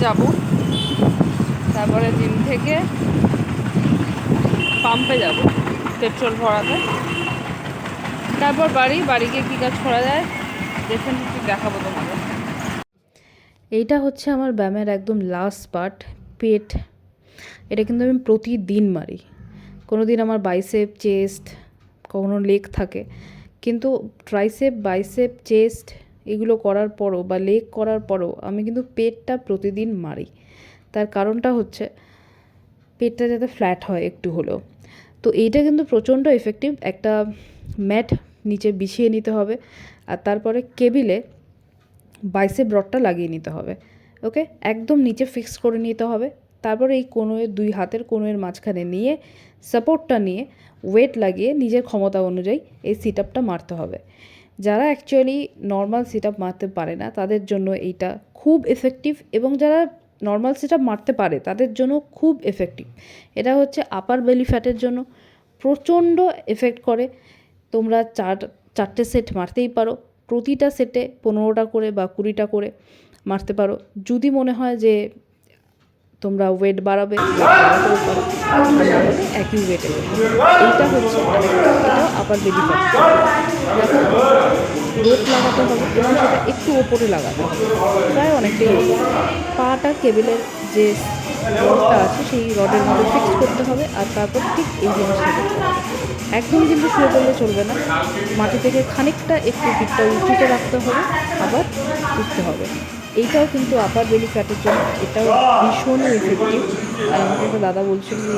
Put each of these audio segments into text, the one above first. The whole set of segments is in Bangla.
যাব, তারপরে জিম থেকে পাম্পে যাব পেট্রোল ভরাতে, তারপর বাড়ি গিয়ে কী কাজ করা যায় ডেফিনেটলি দেখাবো তোমাদের। এইটা হচ্ছে আমার ব্যায়ামের একদম লাস্ট পার্ট, পেট। এটা কিন্তু আমি প্রতিদিন মারি। কোনো দিন আমার বাইসেপ, চেস্ট, কখনো লেগ থাকে, কিন্তু ট্রাইসেপ, বাইসেপ, চেস্ট এগুলো করার পরও বা লেগ করার পরও আমি কিন্তু পেটটা প্রতিদিন মারি। তার কারণটা হচ্ছে পেটটা যাতে ফ্ল্যাট হয় একটু হলেও। তো এইটা কিন্তু প্রচণ্ড এফেক্টিভ। একটা ম্যাট নিচে বিছিয়ে নিতে হবে, আর তারপরে কেবিলে বাইসেপ রডটা লাগিয়ে নিতে হবে। ওকে, একদম নিচে ফিক্স করে নিতে হবে। তারপরে এই কোনোয়ের, দুই হাতের কোনোয়ের মাঝখানে নিয়ে সাপোর্টটা নিয়ে ওয়েট লাগিয়ে নিজের ক্ষমতা অনুযায়ী এই সিট আপটা মারতে হবে। যারা অ্যাকচুয়ালি নর্মাল সিট আপ মারতে পারে না তাদের জন্য এইটা খুব এফেক্টিভ, এবং যারা নর্মাল সিট আপ মারতে পারে তাদের জন্য খুব এফেক্টিভ। এটা হচ্ছে আপার বেলি ফ্যাটের জন্য প্রচণ্ড এফেক্ট করে। তোমরা চারটে সেট মারতেই পারো, প্রতিটা সেটে 15টা করে বা 20টা করে মারতে পারো। যদি মনে হয় যে তোমরা ওয়েট বাড়াবে, বাড়াতেও পারো, একই ওয়েটে। এইটা হচ্ছে এটাও আপার বেলি ফ্যাট। দেখো, রোড লাগাতে হবে এবং সেটা একটু ওপরে লাগাতে হবে, প্রায় অনেকটাই ওপরে। পাটা কেবেলের যে রডটা আছে সেই রডের মধ্যে ফিক্স করতে হবে, আর তারপর ঠিক এই জিনিসটা করতে হবে। একদম কিন্তু শুয়ে পড়লে চলবে না, মাটি থেকে খানিকটা একটু পিঠটা উঁচুতে রাখতে হবে, আবার উঠতে হবে। এইটাও কিন্তু আপার বেলি ফ্যাটের জন্য এটাও ভীষণই এফেক্টিভ। আর আমাকে একটা দাদা বলছিল যে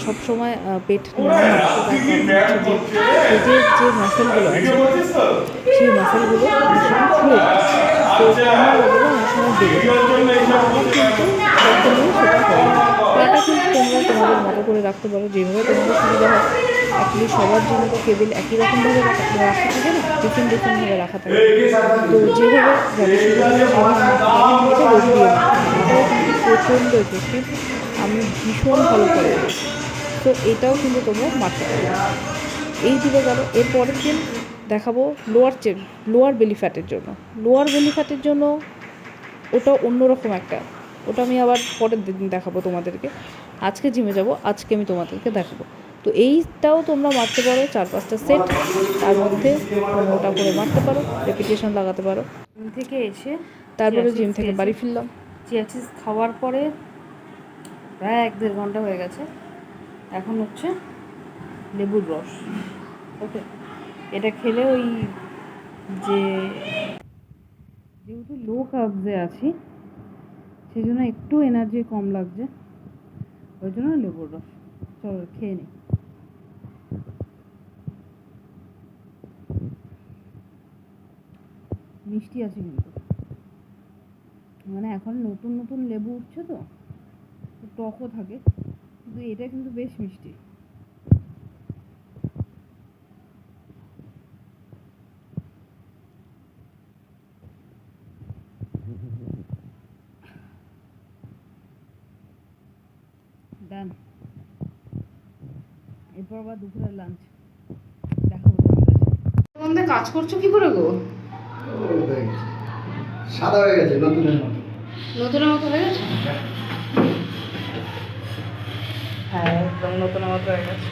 সবসময় পেট না মারতে, তার কারণ হচ্ছে যে পেটের যে মাসেলগুলো আছে সেই মাসেলগুলো অনেক সময় ফুলে যায়, তো কমার বদলে অনেক সময় বেড়ে যায়। কিন্তু কখনোই সেটা হয় না। পাটা কিন্তু তোমরা তোমাদের মতো করে রাখতে পারো, যেভাবে তোমাদের সুবিধা হয়। অ্যাকচুয়ালি সবার জন্য তো কেবিল একই রকমভাবে রাখা থাকে না, ডিফারেন্টভাবে রাখা থাকে। তো যেভাবে যাদের সুবিধা হয় সেভাবে এটা রোদ দিয়ে এটাও কিন্তু প্রচণ্ড এফেক্টিভ, আমি ভীষণ ভালো করে। তো এটাও কিন্তু তোমরা মারতে পারো। এই দিকে গেল, এর পরের দিন দেখাবো লোয়ার বেলি ফ্যাটের জন্য। লোয়ার বেলি ফ্যাটের জন্য ওটা অন্যরকম একটা, ওটা আমি আবার পরের দিন দেখাবো তোমাদেরকে। আজকে জিমে যাব, আজকে আমি তোমাদেরকে দেখাবো। তো এইটাও তোমরা মারতে পারো 4-5টা সেট, তার মধ্যে 15টা করে মারতে পারো, রেপিটেশন লাগাতে পারো। জিম থেকে এসে তারপরে জিম থেকে বাড়ি ফিরলাম। চিয়া সিডস খাওয়ার পরে প্রায় 1-1.5 ঘন্টা হয়ে গেছে। এখন হচ্ছে লেবুর রস। ওকে, এটা খেলে ওই যে যেহেতু লো কার্বসে আছি সেই জন্য একটু এনার্জি কম লাগছে, ওই জন্য লেবুর রস। চলো খেয়ে নিই। মিষ্টি আছে কিন্তু, মানে এখন নতুন নতুন লেবু উঠছে তো টকও থাকে, কিন্তু এটা কিন্তু বেশ মিষ্টি। ডান। এরপর আবার দুপুরের লাঞ্চ দেখাবো তোমাদের। কাজ করছো কি করে গো? সাদা হয়ে গেছে, নতুনের মতো। নতুনের মতো হয়ে গেছে? হ্যাঁ, একদম নতুনের মতো হয়ে গেছে।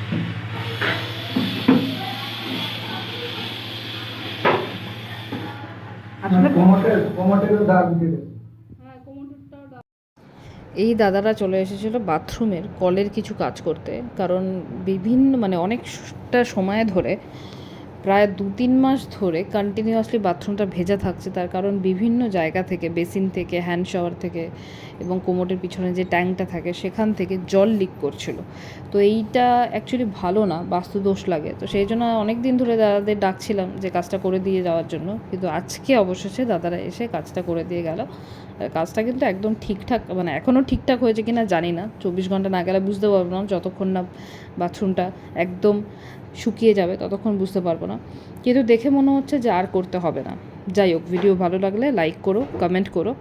এই দাদারা চলে এসেছিল বাথরুমের কলের কিছু কাজ করতে, কারণ বিভিন্ন মানে অনেকটা সময় ধরে, প্রায় 2-3 মাস ধরে কন্টিনিউয়াসলি বাথরুমটা ভেজা থাকছে। তার কারণ বিভিন্ন জায়গা থেকে, বেসিন থেকে, হ্যান্ড শাওয়ার থেকে এবং কোমরের পিছনে যে ট্যাঙ্কটা থাকে সেখান থেকে জল লিক করছিল। তো এইটা অ্যাকচুয়ালি ভালো না, বাস্তুদোষ লাগে। তো সেই জন্য অনেক দিন ধরে দাদাদের ডাকছিলাম যে কাজটা করে দিয়ে যাওয়ার জন্য, কিন্তু আজকে অবশেষে দাদারা এসে কাজটা করে দিয়ে গেল। কাজটা কিন্তু একদম ঠিকঠাক, মানে এখনও ঠিকঠাক হয়েছে কি না জানি না, 24 ঘন্টা না গেলে বুঝতে পারবো না। যতক্ষণ না বাথরুমটা একদম শুকিয়ে যাবে ততক্ষণ বুঝতে পারবো না, কিন্তু দেখে মনে হচ্ছে যে আর করতে হবে না। যাই হোক, ভিডিও ভালো লাগলে লাইক করো, কমেন্ট করো।